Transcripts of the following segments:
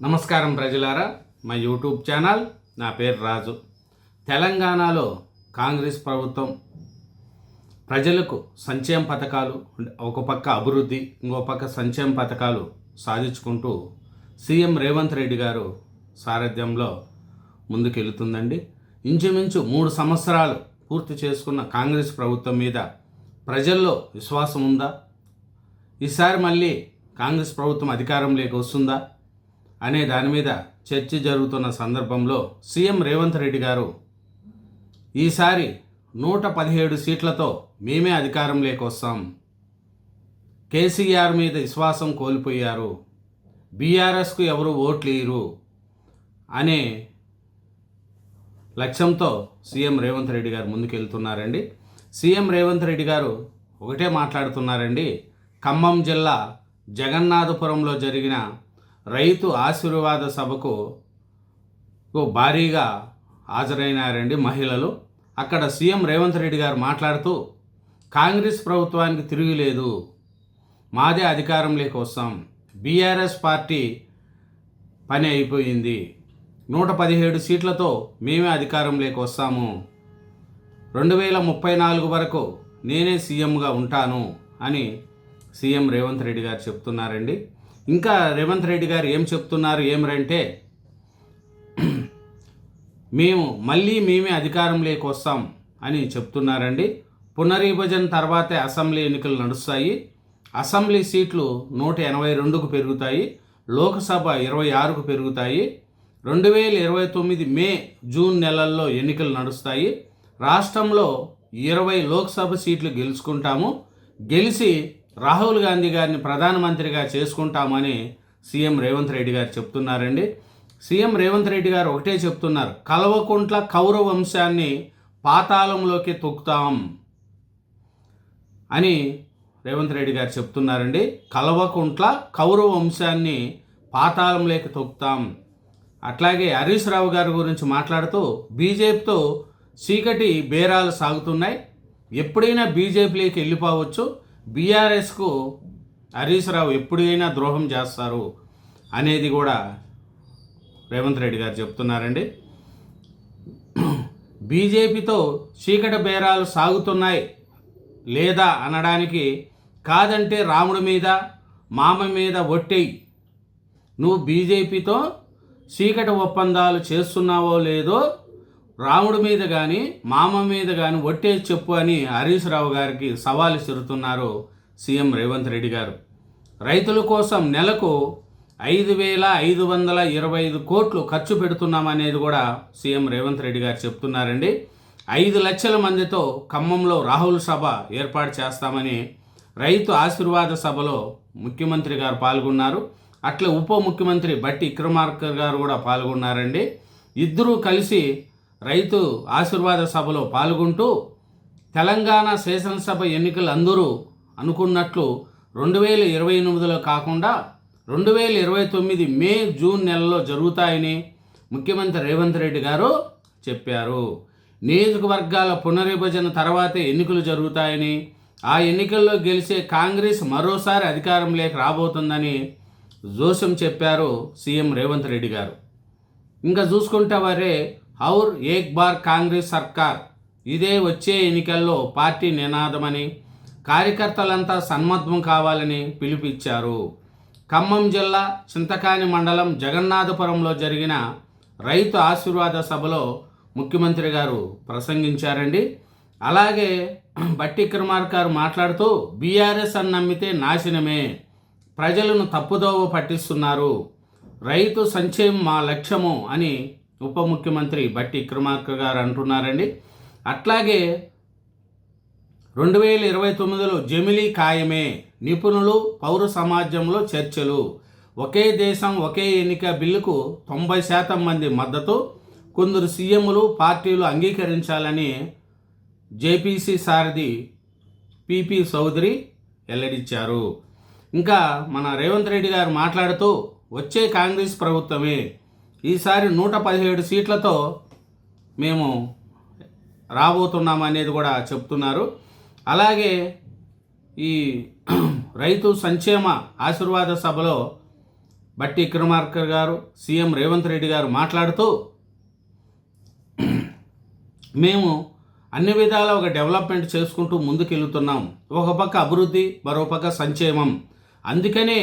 నమస్కారం ప్రజలారా, మా యూట్యూబ్ ఛానల్. నా పేరు రాజు. తెలంగాణలో కాంగ్రెస్ ప్రభుత్వం ప్రజలకు సంక్షేమ పథకాలు, ఒక పక్క అభివృద్ధి, ఇంకో పక్క సంక్షేమ పథకాలు సాధించుకుంటూ సీఎం రేవంత్ రెడ్డి గారు సారథ్యంలో ముందుకెళ్తుందండి. ఇంచుమించు 3 సంవత్సరాలు పూర్తి చేసుకున్న కాంగ్రెస్ ప్రభుత్వం మీద ప్రజల్లో విశ్వాసం ఉందా? ఈసారి మళ్ళీ కాంగ్రెస్ ప్రభుత్వం అధికారంలోకి వస్తుందా అనే దాని మీద చర్చ జరుగుతున్న సందర్భంలో సీఎం రేవంత్ రెడ్డి గారు ఈసారి 117 సీట్లతో మేమే అధికారంలోకి వస్తాం, కేసీఆర్ మీద విశ్వాసం కోల్పోయారు, బీఆర్ఎస్కు ఎవరు ఓట్లు వేయరు అనే లక్ష్యంతో సీఎం రేవంత్ రెడ్డి గారు ముందుకెళ్తున్నారండి. సీఎం రేవంత్ రెడ్డి గారు ఒకటే మాట్లాడుతున్నారండి. ఖమ్మం జిల్లా జగన్నాథపురంలో జరిగిన రైతు ఆశీర్వాద సభకు భారీగా హాజరైనారండి మహిళలు. అక్కడ సీఎం రేవంత్ రెడ్డి గారు మాట్లాడుతూ, కాంగ్రెస్ ప్రభుత్వానికి తిరుగులేదు, మాదే అధికారంలోకి వస్తాం, బీఆర్ఎస్ పార్టీ పని అయిపోయింది, 117 సీట్లతో మేమే అధికారంలోకి వస్తాము, 2034 వరకు నేనే సీఎంగా ఉంటాను అని సీఎం రేవంత్ రెడ్డి గారు చెప్తున్నారండి. ఇంకా రేవంత్ రెడ్డి గారు ఏం చెప్తున్నారు ఏమిరంటే, మేము మేమే అధికారంలోకి వస్తాం అని చెప్తున్నారండి. పునర్విభజన తర్వాతే అసెంబ్లీ ఎన్నికలు నడుస్తాయి. అసెంబ్లీ సీట్లు 182కు పెరుగుతాయి, లోక్సభ 26కు పెరుగుతాయి. 2029 మే జూన్ నెలల్లో ఎన్నికలు నడుస్తాయి. రాష్ట్రంలో 20 లోక్సభ సీట్లు గెలుచుకుంటాము, గెలిచి రాహుల్ గాంధీ గారిని ప్రధానమంత్రిగా చేసుకుంటామని సీఎం రేవంత్ రెడ్డి గారు చెప్తున్నారండి. సీఎం రేవంత్ రెడ్డి గారు ఒకటే చెప్తున్నారు, కల్వకుంట్ల కౌరవ వంశాన్ని పాతాళంలోకి తొక్కుతాం అని రేవంత్ రెడ్డి గారు చెప్తున్నారండి. కల్వకుంట్ల కౌరవ వంశాన్ని పాతాళంలోకి తొక్కుతాం. అట్లాగే హరీష్ రావు గారి గురించి మాట్లాడుతూ, బీజేపీతో చీకటి బేరాలు సాగుతున్నాయి, ఎప్పుడైనా బీజేపీలోకి వెళ్ళిపోవచ్చు, బీఆర్ఎస్కు హరీష్ రావు ఎప్పుడైనా ద్రోహం చేస్తారు అనేది కూడా రేవంత్ రెడ్డి గారు చెప్తున్నారండి. బీజేపీతో చీకటి బేరాలు సాగుతున్నాయి లేదా అనడానికి, కాదంటే రాముడి మీద మామ మీద ఒట్టేయి, నువ్వు బీజేపీతో చీకటి ఒప్పందాలు చేస్తున్నావో లేదో రాముడి మీద కానీ మామ మీద కానీ ఒట్టేసి చెప్పు అని హరీష్ రావు గారికి సవాల్ విసురుతున్నారు సీఎం రేవంత్ రెడ్డి గారు. రైతుల కోసం నెలకు 5,525 కోట్లు ఖర్చు పెడుతున్నామనేది కూడా సీఎం రేవంత్ రెడ్డి గారు చెప్తున్నారండి. 5 లక్షల మందితో ఖమ్మంలో రాహుల్ సభ ఏర్పాటు చేస్తామని రైతు ఆశీర్వాద సభలో ముఖ్యమంత్రి గారు పాల్గొన్నారు. అట్లా ఉప ముఖ్యమంత్రి బట్టి విక్రమార్క గారు కూడా పాల్గొన్నారండి. ఇద్దరూ కలిసి రైతు ఆశీర్వాద సభలో పాల్గొంటూ, తెలంగాణ శాసనసభ ఎన్నికలు అందరూ అనుకున్నట్లు 2028లో కాకుండా 2029 మే జూన్ నెలలో జరుగుతాయని ముఖ్యమంత్రి రేవంత్ రెడ్డి గారు చెప్పారు. నియోజకవర్గాల పునర్విభజన తర్వాతే ఎన్నికలు జరుగుతాయని, ఆ ఎన్నికల్లో గెలిచే కాంగ్రెస్ మరోసారి అధికారంలోకి రాబోతుందని జోస్యం చెప్పారు సీఎం రేవంత్ రెడ్డి గారు. ఇంకా చూసుకుంటే వారే ఔర్ ఏక్ బార్ కాంగ్రెస్ సర్కార్, ఇదే వచ్చే ఎన్నికల్లో పార్టీ నినాదమని, కార్యకర్తలంతా సన్మధ్వం కావాలని పిలుపిచ్చారు. ఖమ్మం జిల్లా చింతకాని మండలం జగన్నాథపురంలో జరిగిన రైతు ఆశీర్వాద సభలో ముఖ్యమంత్రి గారు ప్రసంగించారండి. అలాగే బట్టి విక్రమార్క గారు మాట్లాడుతూ, బీఆర్ఎస్ అని నమ్మితే నాశనమే, ప్రజలను తప్పుదోవ పట్టిస్తున్నారు, రైతు సంక్షేమం మా లక్ష్యము అని ఉప ముఖ్యమంత్రి బట్టి విక్రమార్క గారు అంటున్నారండి. అట్లాగే 2029లో జమిలీ ఖాయమే, నిపుణులు పౌర సమాజంలో చర్చలు, ఒకే దేశం ఒకే ఎన్నిక బిల్లుకు 90% మంది మద్దతు, కొందరు సీఎంలు పార్టీలు అంగీకరించాలని జేపీసీ సారథి పీపీ చౌదరి వెల్లడించారు. ఇంకా మన రేవంత్ రెడ్డి గారు మాట్లాడుతూ, వచ్చే కాంగ్రెస్ ప్రభుత్వమే ఈసారి 117 సీట్లతో మేము రాబోతున్నాం అనేది కూడా చెప్తున్నారు. అలాగే ఈ రైతు సంక్షేమ ఆశీర్వాద సభలో బట్టి విక్రమార్క గారు, సీఎం రేవంత్ రెడ్డి గారు మాట్లాడుతూ, మేము అన్ని విధాలా ఒక డెవలప్మెంట్ చేసుకుంటూ ముందుకెళ్తున్నాం. ఒక పక్క అభివృద్ధి, మరో పక్క సంక్షేమం. అందుకనే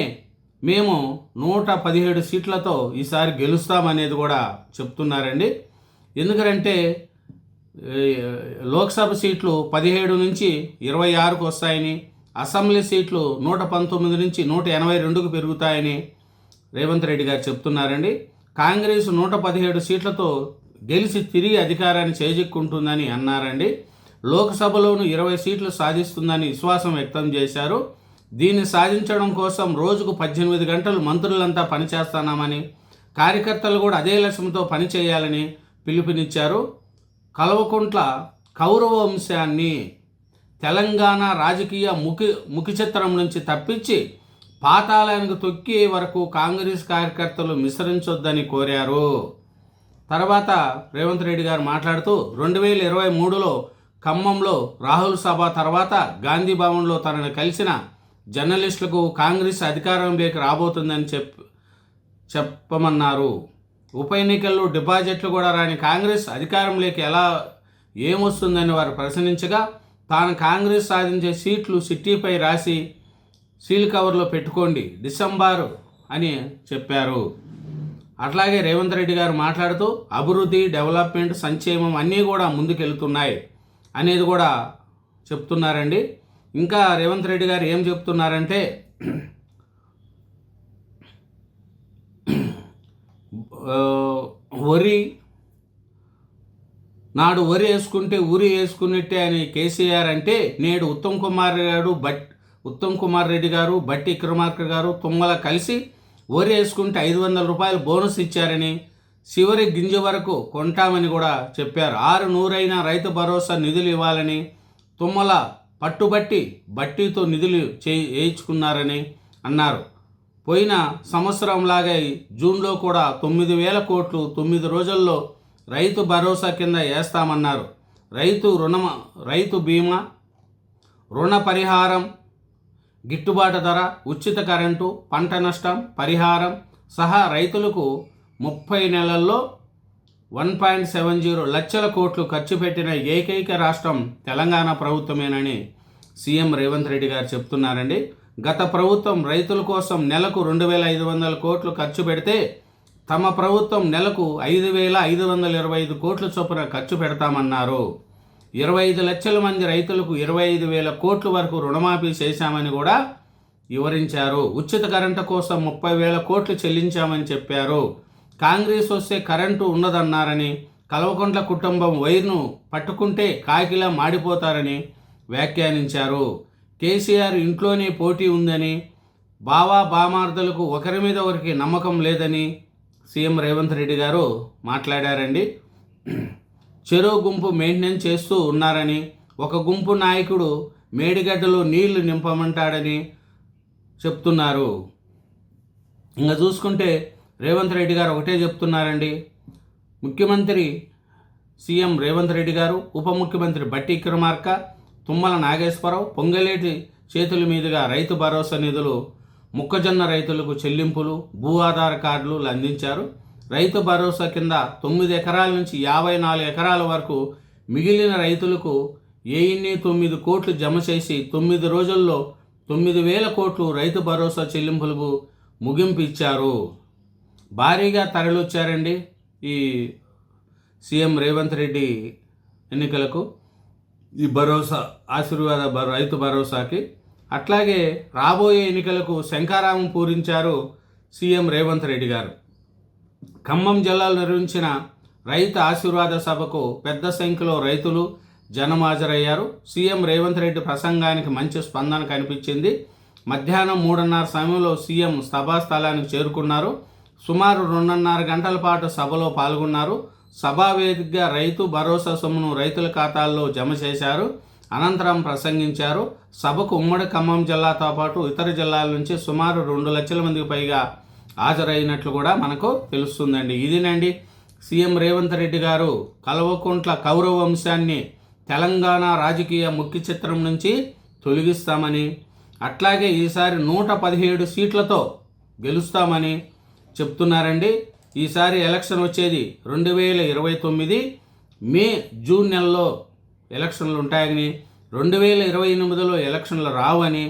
మేము 117 సీట్లతో ఈసారి గెలుస్తామనేది కూడా చెప్తున్నారండి. ఎందుకంటే లోక్సభ సీట్లు 17 నుంచి 26కు వస్తాయని, అసెంబ్లీ సీట్లు 119 నుంచి 182కు పెరుగుతాయని రేవంత్ రెడ్డి గారు చెప్తున్నారండి. కాంగ్రెస్ 117 సీట్లతో గెలిచి తిరిగి అధికారాన్ని చేజిక్కుంటుందని అన్నారండి. లోక్సభలోనూ 20 సీట్లు సాధిస్తుందని విశ్వాసం వ్యక్తం చేశారు. దీన్ని సాధించడం కోసం రోజుకు 18 గంటలు మంత్రులంతా పనిచేస్తున్నామని, కార్యకర్తలు కూడా అదే లక్ష్యంతో పనిచేయాలని పిలుపునిచ్చారు. కల్వకుంట్ల కౌరవ వంశాన్ని తెలంగాణ రాజకీయ ముఖి చిత్రం నుంచి తప్పించి పాతాళానికి తొక్కే వరకు కాంగ్రెస్ కార్యకర్తలు మిశ్రించొద్దని కోరారు. తర్వాత రేవంత్ రెడ్డి గారు మాట్లాడుతూ 2023లో ఖమ్మంలో రాహుల్ సభ తర్వాత గాంధీ భవన్లో తనను కలిసిన జర్నలిస్టులకు కాంగ్రెస్ అధికారంలోకి రాబోతుందని చెప్పమన్నారు. ఉప ఎన్నికల్లో డిపాజిట్లు కూడా రాని కాంగ్రెస్ అధికారంలోకి ఏమొస్తుందని వారు ప్రశ్నించగా, తాను కాంగ్రెస్ సాధించే సీట్లు సిట్టీపై రాసి సీల్ కవర్లో పెట్టుకోండి డిసెంబర్ అని చెప్పారు. అట్లాగే రేవంత్ రెడ్డి గారు మాట్లాడుతూ అభివృద్ధి, డెవలప్మెంట్, సంక్షేమం అన్నీ కూడా ముందుకెళ్తున్నాయి అనేది కూడా చెప్తున్నారండి. ఇంకా రేవంత్ రెడ్డి గారు ఏం చెప్తున్నారంటే, నాడు వరి వేసుకుంటే ఊరి వేసుకున్నట్టే అని కేసీఆర్ అంటే, నేడు ఉత్తమ్ కుమార్ రెడ్డి గారు, బట్టి విక్రమార్క గారు, తుమ్మల కలిసి వరి వేసుకుంటే 500 రూపాయలు బోనస్ ఇచ్చారని, చివరి గింజ వరకు కొంటామని కూడా చెప్పారు. 600 రైతు భరోసా నిధులు ఇవ్వాలని తుమ్మల పట్టుబట్టి బట్టీతో నిధులు వేయించుకున్నారని అన్నారు. పోయిన సంవత్సరంలాగే జూన్లో కూడా 9,000 కోట్లు 9 రోజుల్లో రైతు భరోసా కింద వేస్తామన్నారు. రైతు బీమా, రుణ పరిహారం, గిట్టుబాటు ధర, ఉచిత కరెంటు, పంట నష్టం పరిహారం సహా రైతులకు 30 నెలల్లో 1.70 లక్షల కోట్లు ఖర్చు పెట్టిన ఏకైక రాష్ట్రం తెలంగాణ ప్రభుత్వమేనని సీఎం రేవంత్ రెడ్డి గారు చెప్తున్నారండి. గత ప్రభుత్వం రైతుల కోసం నెలకు 2,500 కోట్లు ఖర్చు పెడితే, తమ ప్రభుత్వం నెలకు 5,525 కోట్ల చొప్పున ఖర్చు పెడతామన్నారు. 25 లక్షల మంది రైతులకు 25,000 కోట్ల వరకు రుణమాఫీ చేశామని కూడా వివరించారు. ఉచిత కరెంటు కోసం 30,000 కోట్లు చెల్లించామని చెప్పారు. కాంగ్రెస్ వస్తే కరెంటు ఉండదన్నారని, కల్వకుంట్ల కుటుంబం వైర్ను పట్టుకుంటే కాకిలా మాడిపోతారని వ్యాఖ్యానించారు. కేసీఆర్ ఇంట్లోనే పోటీ ఉందని, బామార్దులకు ఒకరి మీద ఒకరికి నమ్మకం లేదని సీఎం రేవంత్ రెడ్డి గారు మాట్లాడారండి. చెరువు గుంపు మెయింటెనెన్స్ చేస్తూ ఉన్నారని, ఒక గుంపు నాయకుడు మేడిగడ్డలో నీళ్లు నింపమంటాడని చెప్తున్నారు. ఇంకా చూసుకుంటే రేవంత్ రెడ్డి గారు ఒకటే చెప్తున్నారండి. ముఖ్యమంత్రి సీఎం రేవంత్ రెడ్డి గారు, ఉప ముఖ్యమంత్రి బట్టి విక్రమార్క, తుమ్మల నాగేశ్వరరావు పొంగలేటి చేతుల మీదుగా రైతు భరోసా నిధులు, మొక్కజొన్న రైతులకు చెల్లింపులు, భూ ఆధార కార్డులు అందించారు. రైతు భరోసా కింద 9 ఎకరాల నుంచి 54 ఎకరాల వరకు మిగిలిన రైతులకు 9 కోట్లు జమ చేసి 9 రోజుల్లో 9,000 కోట్లు రైతు భరోసా చెల్లింపులకు ముగింపు ఇచ్చారు. భారీగా తరలివచ్చారండి ఈ సీఎం రేవంత్ రెడ్డి ఎన్నికలకు, ఈ ఆశీర్వాద రైతు భరోసాకి. అట్లాగే రాబోయే ఎన్నికలకు శంఖారావం పూరించారు సీఎం రేవంత్ రెడ్డి గారు. ఖమ్మం జిల్లాలో నిర్వహించిన రైతు ఆశీర్వాద సభకు పెద్ద సంఖ్యలో రైతులు జనం హాజరయ్యారు. సీఎం రేవంత్ రెడ్డి ప్రసంగానికి మంచి స్పందన కనిపించింది. మధ్యాహ్నం 3:30 సమయంలో సీఎం సభా స్థలానికి చేరుకున్నారు. సుమారు 2.5 గంటల పాటు సభలో పాల్గొన్నారు. సభా వేదికగా రైతు భరోసా సొమ్మును రైతుల ఖాతాల్లో జమ చేశారు. అనంతరం ప్రసంగించారు. సభకు ఉమ్మడి ఖమ్మం జిల్లాతో పాటు ఇతర జిల్లాల నుంచి సుమారు 2 లక్షల మందికి పైగా హాజరైనట్లు కూడా మనకు తెలుస్తుందండి. ఇదేనండి సీఎం రేవంత్ రెడ్డి గారు కల్వకుంట్ల కౌరవ వంశాన్ని తెలంగాణ రాజకీయ ముఖ్య చిత్రం నుంచి తొలగిస్తామని, అట్లాగే ఈసారి 117 సీట్లతో గెలుస్తామని, చెప్తున్నారండి. ఈసారి ఎలక్షన్ వచ్చేది 2029 మే జూన్ నెలలో ఎలక్షన్లు ఉంటాయని, 2028లో ఎలక్షన్లు రావని,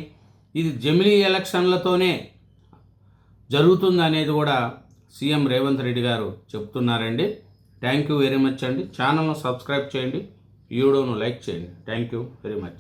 ఇది జమిలీ ఎలక్షన్లతోనే జరుగుతుంది అనేది కూడా సీఎం రేవంత్ రెడ్డి గారు చెప్తున్నారండి. థ్యాంక్ యూ వెరీ మచ్ అండి. ఛానల్ను సబ్స్క్రైబ్ చేయండి, వీడియోను లైక్ చేయండి. Thank you very much.